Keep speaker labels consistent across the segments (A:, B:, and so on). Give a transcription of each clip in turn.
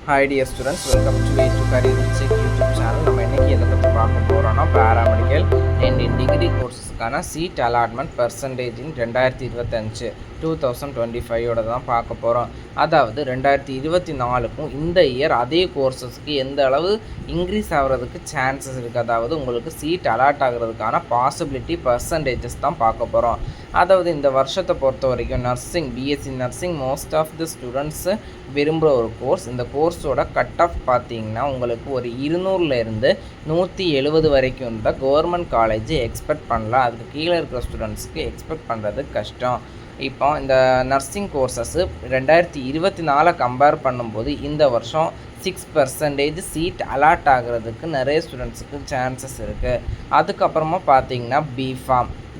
A: Hi dear students, welcome to Way to Career Check YouTube channel. நம்ம இன்னைக்கு எதை பற்றி பார்க்க போகிறோம்னா பேராமெடிக்கல் அண்ட் இன் டிகிரி கோர்ஸஸ்க்கான சீட் அலாட்மெண்ட் பர்சன்டேஜ் இன் 2025 தான் பார்க்க போகிறோம். அதாவது 2024க்கும் இந்த இயர் அதே கோர்ஸஸ்க்கு எந்த அளவு இன்க்ரீஸ் ஆகிறதுக்கு சான்சஸ் இருக்குது, அதாவது உங்களுக்கு சீட் அலாட் ஆகிறதுக்கான பாசிபிலிட்டி பர்சன்டேஜஸ் தான் பார்க்க போகிறோம். அதாவது இந்த வருஷத்தை பொறுத்த வரைக்கும் nursing, BSc nursing most of the students விரும்புகிற ஒரு கோர்ஸ். இந்த கோர்ஸோட கட் ஆஃப் பார்த்தீங்கன்னா உங்களுக்கு ஒரு 200லேருந்து 170 வரைக்கும் இருந்தால் கவர்மெண்ட் காலேஜ் எக்ஸ்பெக்ட் பண்ணலாம். அதுக்கு கீழே இருக்கிற ஸ்டூடெண்ட்ஸ்க்கு எக்ஸ்பெக்ட் பண்ணுறது கஷ்டம். இப்போ இந்த நர்சிங் கோர்சஸ்ஸு 2024 கம்பேர் பண்ணும்போது இந்த வருஷம் 6% சீட் அலாட் ஆகிறதுக்கு நிறைய ஸ்டூடெண்ட்ஸுக்கு சான்சஸ் இருக்குது. அதுக்கப்புறமா பார்த்தீங்கன்னா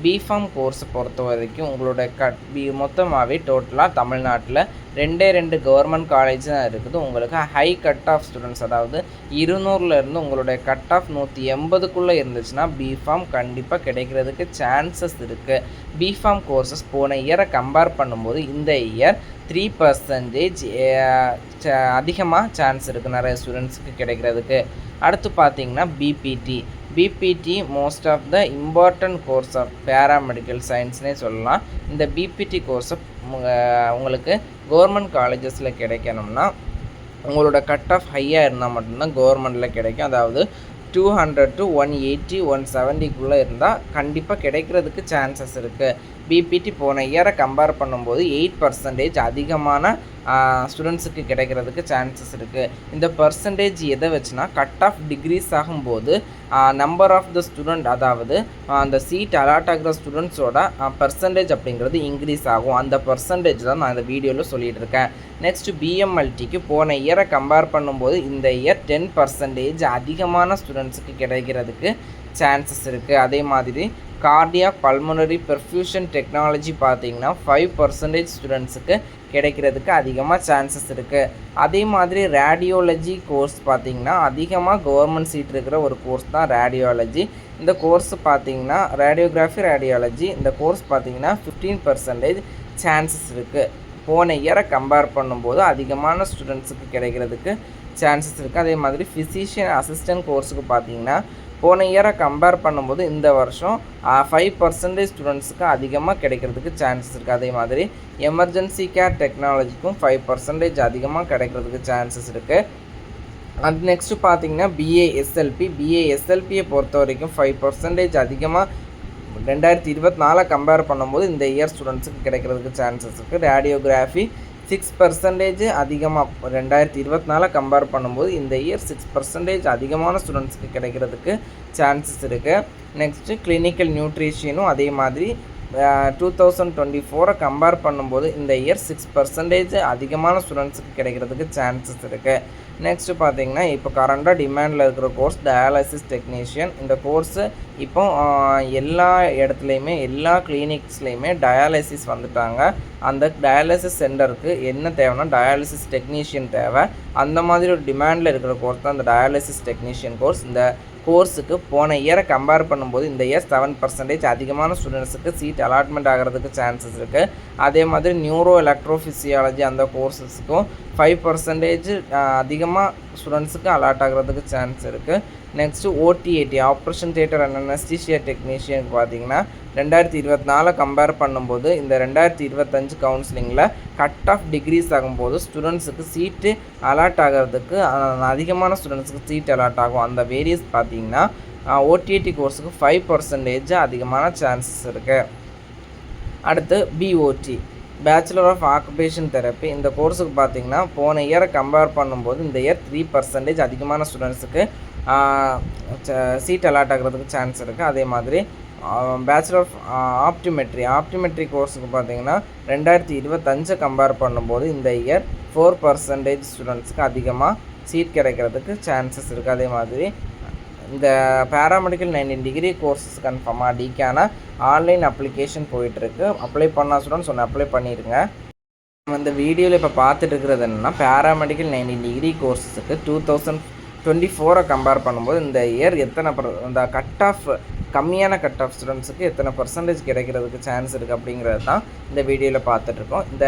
A: பிஃபார்ம் கோர்ஸை பொறுத்த வரைக்கும் உங்களோட மொத்தமாகவே டோட்டலாக தமிழ்நாட்டில் 2 கவர்மெண்ட் காலேஜ் தான் இருக்குது. உங்களுக்கு ஹை கட் ஆஃப் ஸ்டூடெண்ட்ஸ், அதாவது 200லேருந்து உங்களுடைய கட் ஆஃப் 180க்குள்ளே இருந்துச்சுன்னா பிஃபார்ம் கண்டிப்பாக கிடைக்கிறதுக்கு சான்சஸ் இருக்குது. பிஃபார்ம் கோர்சஸ் போன இயரை கம்பேர் பண்ணும்போது இந்த இயர் 3% அதிகமாக சான்ஸ் இருக்குது நிறைய ஸ்டூடெண்ட்ஸுக்கு கிடைக்கிறதுக்கு. அடுத்து பார்த்தீங்கன்னா BPT most of the important course of paramedical சயின்ஸ்னே சொல்லலாம். இந்த பிபிடி கோர்ஸை உங்களுக்கு கவர்மெண்ட் காலேஜஸில் கிடைக்கணும்னா உங்களோட கட் ஆஃப் ஹையாக இருந்தால் மட்டும்தான் கவர்மெண்ட்டில் கிடைக்கும். அதாவது 200 to 180 170க்குள்ளே இருந்தால் கண்டிப்பாக கிடைக்கிறதுக்கு சான்சஸ் இருக்குது. பிபிடி போன இயரை கம்பேர் பண்ணும்போது 8% அதிகமான ஸ்டூடெண்ட்ஸுக்கு கிடைக்கிறதுக்கு சான்சஸ் இருக்குது. இந்த பர்சன்டேஜ் எதை வச்சுனா கட் ஆஃப் டிக்ரீஸ் ஆகும்போது நம்பர் ஆஃப் த ஸ்டூடெண்ட், அதாவது அந்த சீட் அலாட் ஆகிற ஸ்டூடெண்ட்ஸோட பர்சன்டேஜ் அப்படிங்கிறது இன்க்ரீஸ் ஆகும். அந்த பர்சன்டேஜ் தான் நான் இந்த வீடியோவில் சொல்லிகிட்டு இருக்கேன். நெக்ஸ்ட் பிஎம்எல்டிக்கு போன இயரை கம்பேர் பண்ணும்போது இந்த இயர் 10% அதிகமான ஸ்டூடெண்ட்ஸுக்கு கிடைக்கிறதுக்கு சான்சஸ் இருக்குது. அதே மாதிரி கார்டியாக் பல்மனரி பெர்ஃபியூஷன் டெக்னாலஜி பார்த்திங்கன்னா 5% ஸ்டூடெண்ட்ஸுக்கு கிடைக்கிறதுக்கு அதிகமாக சான்சஸ் இருக்குது. அதே மாதிரி ரேடியோலஜி கோர்ஸ் பார்த்திங்கன்னா அதிகமாக கவர்மெண்ட் சீட் இருக்கிற ஒரு கோர்ஸ் தான் ரேடியாலஜி. இந்த கோர்ஸ் பார்த்திங்கன்னா ரேடியாலஜி இந்த கோர்ஸ் பார்த்திங்கன்னா 15% சான்சஸ் இருக்குது. போன இயரை கம்பேர் பண்ணும்போது அதிகமான ஸ்டூடெண்ட்ஸுக்கு கிடைக்கிறதுக்கு சான்சஸ் இருக்குது. அதே மாதிரி ஃபிசிஷியன் அசிஸ்டன்ட் கோர்ஸுக்கு பார்த்திங்கன்னா போன இயரை கம்பேர் பண்ணும்போது இந்த வருஷம் 5% ஸ்டூடெண்ட்ஸுக்கு அதிகமாக கிடைக்கிறதுக்கு சான்சஸ் இருக்குது. அதே மாதிரி எமர்ஜென்சி கேர் டெக்னாலஜிக்கும் 5% அதிகமாக கிடைக்கிறதுக்கு சான்சஸ் இருக்குது. அது நெக்ஸ்ட்டு பார்த்திங்கன்னா பிஏஎஸ்எல்பியை பொறுத்த வரைக்கும் 5% அதிகமாக 2024 கம்பேர் பண்ணும்போது இந்த இயர் ஸ்டூடெண்ட்ஸுக்கு கிடைக்கிறதுக்கு சான்சஸ் இருக்குது. ரேடியோகிராஃபி 6% அதிகமாக 2024 கம்பேர் பண்ணும்போது இந்த இயர் 6% அதிகமான ஸ்டூடெண்ட்ஸுக்கு கிடைக்கிறதுக்கு சான்சஸ் இருக்குது. நெக்ஸ்ட்டு கிளினிக்கல் நியூட்ரிஷனும் அதே மாதிரி 2024 கம்பேர் பண்ணும்போது இந்த இயர் 6% அதிகமான ஸ்டூடெண்ட்ஸுக்கு கிடைக்கிறதுக்கு சான்சஸ் இருக்குது. நெக்ஸ்ட்டு பார்த்திங்கன்னா இப்போ கரண்டாக டிமாண்டில் இருக்கிற கோர்ஸ் டயாலிசிஸ் டெக்னீஷியன். இந்த கோர்ஸு இப்போ எல்லா இடத்துலையுமே எல்லா கிளினிக்ஸ்லேயுமே டயாலிசிஸ் வந்துட்டாங்க. அந்த டயாலிசிஸ் சென்டருக்கு என்ன தேவைன்னா டயாலிசிஸ் டெக்னீஷியன் தேவை. அந்த மாதிரி ஒரு டிமாண்டில் இருக்கிற கோர்ஸ் தான் இந்த டயாலிசிஸ் டெக்னீஷியன் கோர்ஸ். இந்த கோர்ஸுக்கு போன இயரை கம்பேர் பண்ணும்போது இந்த இயர் 7% அதிகமான ஸ்டூடெண்ட்ஸுக்கு சீட் அலாட்மெண்ட் ஆகிறதுக்கு சான்சஸ் இருக்குது. அதே மாதிரி நியூரோ எலக்ட்ரோஃபிசியாலஜி அந்த கோர்ஸஸுக்கும் 5% அதிகமாக ஸ்டூடெண்ட்ஸுக்கு அலாட் ஆகிறதுக்கு சான்ஸ் இருக்குது. Next OTAT operation theatre and anaesthesia டெக்னீஷியனுக்கு பார்த்திங்கன்னா 2024 கம்பேர் பண்ணும்போது இந்த 2025 கவுன்சிலிங்கில் கட் ஆஃப் டிக்ரீஸ் ஆகும்போது ஸ்டூடெண்ட்ஸுக்கு சீட்டு அலாட் ஆகிறதுக்கு அதிகமான ஸ்டூடெண்ட்ஸுக்கு சீட் அலாட் ஆகும். அந்த வேரியஸ் பார்த்திங்கன்னா ஓடிஏடி கோர்ஸுக்கு 5% அதிகமான சான்சஸ் இருக்குது. அடுத்து BOT bachelor of occupational therapy. இந்த கோர்ஸுக்கு பார்த்திங்கன்னா போன இயரை கம்பேர் பண்ணும்போது இந்த இயர் 3% அதிகமான ஸ்டூடெண்ட்ஸுக்கு சீட் அலாட் ஆகிறதுக்கு சான்ஸ் இருக்குது. அதே மாதிரி பேச்சுலர் ஆஃப் ஆப்டிமெட்ரி கோர்ஸுக்கு பார்த்திங்கன்னா 2025 கம்பேர் பண்ணும்போது இந்த இயர் 4% ஸ்டூடெண்ட்ஸுக்கு அதிகமாக சீட் கிடைக்கிறதுக்கு சான்சஸ் இருக்குது. அதே மாதிரி இந்த பேராமெடிக்கல் 19 டிகிரி கோர்ஸஸ் கன்ஃபார்மாக டிக்கான ஆன்லைன் அப்ளிகேஷன் போயிட்டுருக்கு. அப்ளை பண்ணால் ஸ்டூடெண்ட்ஸ் ஒன்று அப்ளை பண்ணிடுங்க. நம்ம இந்த வீடியோவில் இப்போ பார்த்துட்டு இருக்கிறது என்னென்னா பேராமெடிக்கல் 19 டிகிரி கோர்ஸஸுக்கு 2024 கம்பேர் பண்ணும்போது இந்த இயர் எத்தனை இந்த கட் ஆஃப் கம்மியான கட் ஆஃப் ஸ்டூடெண்ட்ஸுக்கு எத்தனை பர்சன்டேஜ் கிடைக்கிறதுக்கு சான்ஸ் இருக்குது அப்படிங்கிறது தான் இந்த வீடியோவில் பார்த்துட்ருக்கோம். இந்த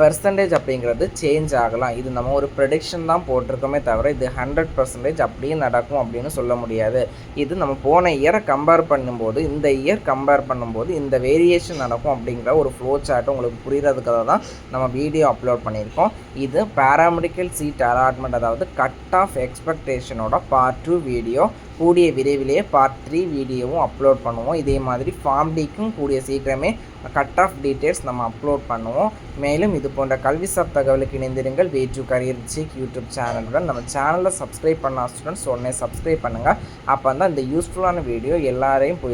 A: பெர்சன்டேஜ் அப்படிங்கிறது சேஞ்ச் ஆகலாம். இது நம்ம ஒரு ப்ரெடிக்ஷன் தான் போட்டிருக்கோமே தவிர இது 100% அப்படியே நடக்கும் அப்படின்னு சொல்ல முடியாது. இது நம்ம போன இயரை கம்பேர் பண்ணும்போது இந்த இயர் கம்பேர் பண்ணும்போது இந்த வேரியேஷன் நடக்கும் அப்படிங்கிற ஒரு ஃப்ளோ சார்ட் உங்களுக்கு புரிகிறதுக்காக தான் நம்ம வீடியோ அப்லோட் பண்ணியிருக்கோம். இது பேராமெடிக்கல் சீட் அலாட்மெண்ட், அதாவது கட் ஆஃப் எக்ஸ்பெக்டேஷனோட பார்ட் 2 வீடியோ. கூடிய விரைவிலேயே பார்ட் 3 வீடியோவும் அப்லோட் பண்ணுவோம். இதே மாதிரி ஃபார்ம் டிக்கும் கூடிய சீக்கிரமே கட் ஆஃப் டீட்டெயில்ஸ் நம்ம அப்லோட் பண்ணுவோம். மேலும் இது போன்ற கல்வி சார் தகவலுக்கு இணைந்திருங்கள். Way to career check YouTube சேனலுடன். நம்ம சேனலை சப்ஸ்கிரைப் பண்ண ஸ்டூடெண்ட்ஸ் உடனே சப்ஸ்கிரைப் பண்ணுங்கள். அப்போ தான் இந்த யூஸ்ஃபுல்லான வீடியோ எல்லாரையும் போய்